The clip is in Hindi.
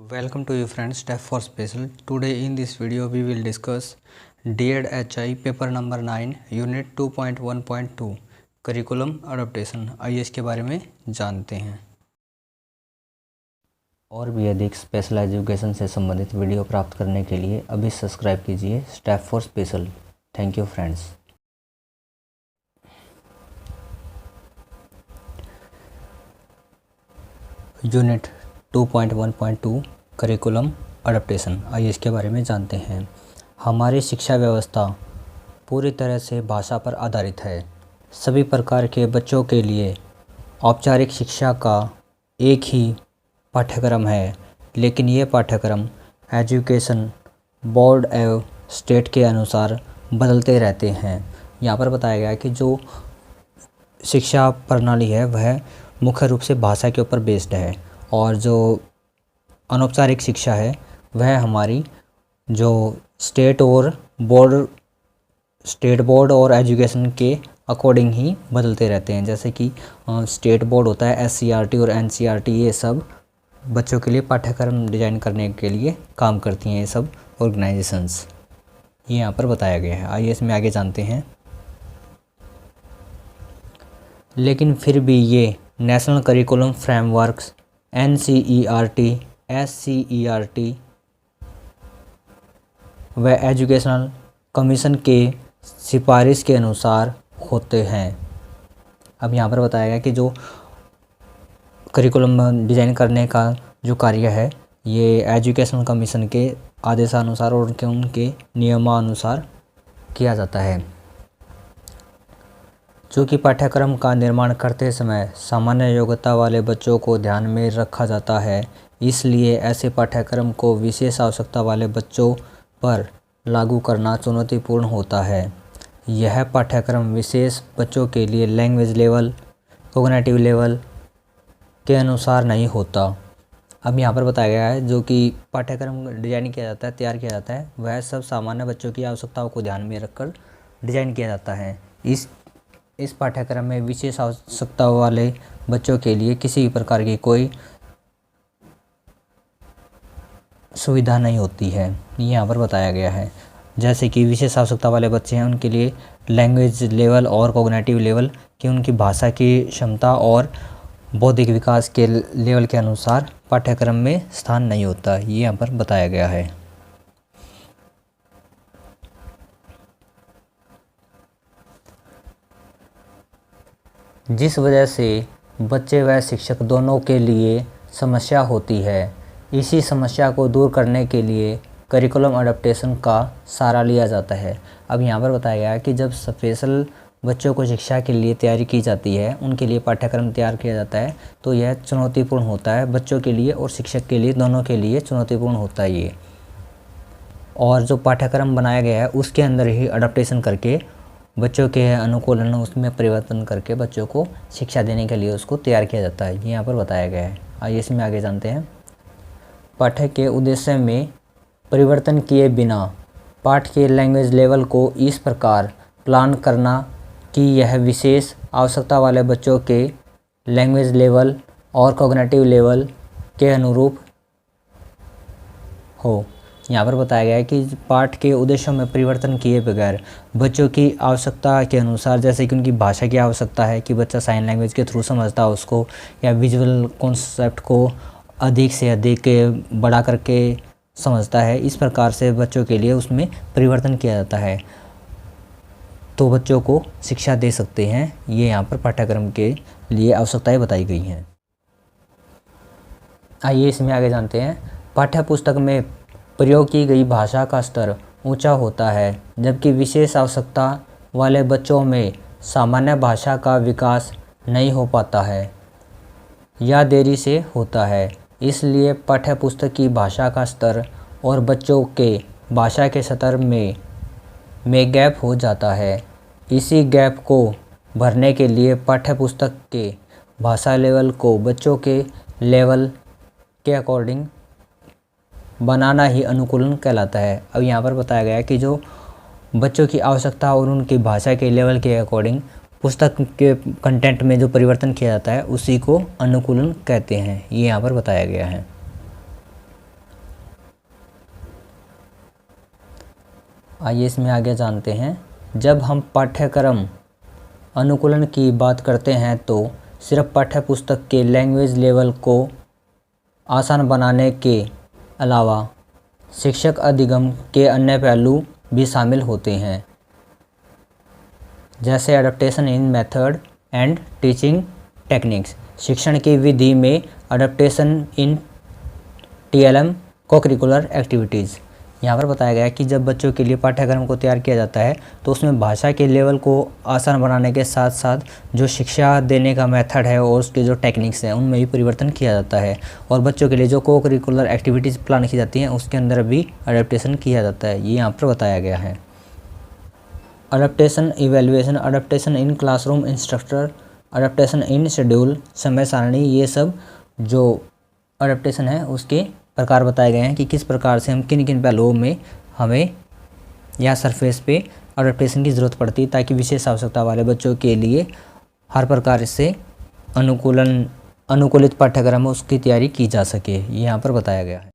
Welcome to you friends, Step for Special. Today in this video we will discuss DED HI paper number 9 unit 2.1.2 curriculum adoption. आइए इसके बारे में जानते हैं। और भी अधिक स्पेशल एजुकेशन से संबंधित वीडियो प्राप्त करने के लिए अभी सब्सक्राइब कीजिए step for special. Thank you friends. Unit 2.1.2 curriculum adoption. आइए इसके बारे में जानते हैं। हमारी शिक्षा व्यवस्था पूरी तरह से भाषा पर आधारित है। सभी प्रकार के बच्चों के लिए औपचारिक शिक्षा का एक ही पाठ्यक्रम है, लेकिन ये पाठ्यक्रम एजुकेशन बोर्ड एवं स्टेट के अनुसार बदलते रहते हैं। यहाँ पर बताया गया है कि जो शिक्षा प्रणाली है वह मुख्य रूप से भाषा के ऊपर बेस्ड है, और जो अनौपचारिक शिक्षा है वह हमारी जो स्टेट बोर्ड और एजुकेशन के अकॉर्डिंग ही बदलते रहते हैं। जैसे कि स्टेट बोर्ड होता है, SCERT और NCERT, ये सब बच्चों के लिए पाठ्यक्रम डिजाइन करने के लिए काम करती हैं, ये सब ऑर्गेनाइजेशंस। ये यहाँ पर बताया गया है। आइए इसमें आगे जानते हैं। लेकिन फिर भी ये national curriculum frameworks NCERT, SCERT व एजुकेशनल कमीशन के सिफारिश के अनुसार होते हैं। अब यहाँ पर बताया गया कि जो करिकुलम डिज़ाइन करने का जो कार्य है ये एजुकेशनल कमीशन के आदेशानुसार और उनके नियमानुसार किया जाता है। चूँकि पाठ्यक्रम का निर्माण करते समय सामान्य योग्यता वाले बच्चों को ध्यान में रखा जाता है, इसलिए ऐसे पाठ्यक्रम को विशेष आवश्यकता वाले बच्चों पर लागू करना चुनौतीपूर्ण होता है। यह पाठ्यक्रम विशेष बच्चों के लिए लैंग्वेज लेवल, कॉग्निटिव लेवल के अनुसार नहीं होता। अब यहाँ पर बताया गया है जो कि पाठ्यक्रम डिजाइन किया जाता है, तैयार किया जाता है, वह सब सामान्य बच्चों की आवश्यकताओं को ध्यान में रखकर डिजाइन किया जाता है। इस पाठ्यक्रम में विशेष आवश्यकता वाले बच्चों के लिए किसी भी प्रकार की कोई सुविधा नहीं होती है, ये यहाँ पर बताया गया है। जैसे कि विशेष आवश्यकता वाले बच्चे हैं उनके लिए लैंग्वेज लेवल और कॉग्निटिव लेवल की उनकी भाषा की क्षमता और बौद्धिक विकास के लेवल के अनुसार पाठ्यक्रम में स्थान नहीं होता, ये यहाँ पर बताया गया है। जिस वजह से बच्चे व शिक्षक दोनों के लिए समस्या होती है। इसी समस्या को दूर करने के लिए करिकुलम अडोप्टेशन का सहारा लिया जाता है। अब यहाँ पर बताया गया है कि जब स्पेशल बच्चों को शिक्षा के लिए तैयारी की जाती है, उनके लिए पाठ्यक्रम तैयार किया जाता है, तो यह चुनौतीपूर्ण होता है बच्चों के लिए और शिक्षक के लिए, दोनों के लिए चुनौतीपूर्ण होता है ये। और जो पाठ्यक्रम बनाया गया है उसके अंदर ही अडोप्टेशन करके बच्चों के अनुकूलन, उसमें परिवर्तन करके बच्चों को शिक्षा देने के लिए उसको तैयार किया जाता है, ये यहाँ पर बताया गया है। आइए इसमें आगे जानते हैं। पाठ्य के उद्देश्य में परिवर्तन किए बिना पाठ के लैंग्वेज लेवल को इस प्रकार प्लान करना कि यह विशेष आवश्यकता वाले बच्चों के लैंग्वेज लेवल और कॉग्निटिव लेवल के अनुरूप हो। यहाँ पर बताया गया है कि पाठ के उद्देश्यों में परिवर्तन किए बगैर बच्चों की आवश्यकता के अनुसार, जैसे कि उनकी भाषा की आवश्यकता है कि बच्चा साइन लैंग्वेज के थ्रू समझता है उसको, या विजुअल कॉन्सेप्ट को अधिक से अधिक बड़ा करके समझता है, इस प्रकार से बच्चों के लिए उसमें परिवर्तन किया जाता है, तो बच्चों को शिक्षा दे सकते हैं। ये यहाँ पर पाठ्यक्रम के लिए आवश्यकताएं बताई गई हैं। आइए इसमें आगे जानते हैं। पाठ्य पुस्तक में प्रयोग की गई भाषा का स्तर ऊंचा होता है, जबकि विशेष आवश्यकता वाले बच्चों में सामान्य भाषा का विकास नहीं हो पाता है या देरी से होता है। इसलिए पाठ्य पुस्तक की भाषा का स्तर और बच्चों के भाषा के स्तर में गैप हो जाता है। इसी गैप को भरने के लिए पाठ्य पुस्तक के भाषा लेवल को बच्चों के लेवल के अकॉर्डिंग बनाना ही अनुकूलन कहलाता है। अब यहाँ पर बताया गया है कि जो बच्चों की आवश्यकता और उनकी भाषा के लेवल के अकॉर्डिंग पुस्तक के कंटेंट में जो परिवर्तन किया जाता है उसी को अनुकूलन कहते हैं, ये यहाँ पर बताया गया है। आइए इसमें आगे जानते हैं। जब हम पाठ्यक्रम अनुकूलन की बात करते हैं तो सिर्फ पाठ्य पुस्तक के लैंग्वेज लेवल को आसान बनाने के अलावा शिक्षक अधिगम के अन्य पहलू भी शामिल होते हैं, जैसे adaptation in method and teaching techniques. शिक्षण की विधि में एडेप्टेशन इन TLM को करिकुलर एक्टिविटीज़। यहाँ पर बताया गया है कि जब बच्चों के लिए पाठ्यक्रम को तैयार किया जाता है तो उसमें भाषा के लेवल को आसान बनाने के साथ साथ जो शिक्षा देने का मेथड है और उसके जो टेक्निक्स हैं उनमें भी परिवर्तन किया जाता है, और बच्चों के लिए जो को करिकुलर एक्टिविटीज़ प्लान की जाती हैं उसके अंदर भी अडेप्टेशन किया जाता है। ये यहाँ पर बताया गया है। Adaptation evaluation, adaptation in classroom instructor, adaptation in schedule, समय सारणी, ये सब जो अडेप्टेशन है उसके प्रकार बताए गए हैं कि किस प्रकार से हम किन किन पहलुओं में हमें या सरफेस पे अडेप्टेशन की ज़रूरत पड़ती है ताकि विशेष आवश्यकता वाले बच्चों के लिए हर प्रकार से अनुकूलित पाठ्यक्रम उसकी तैयारी की जा सके। ये यहाँ पर बताया गया है।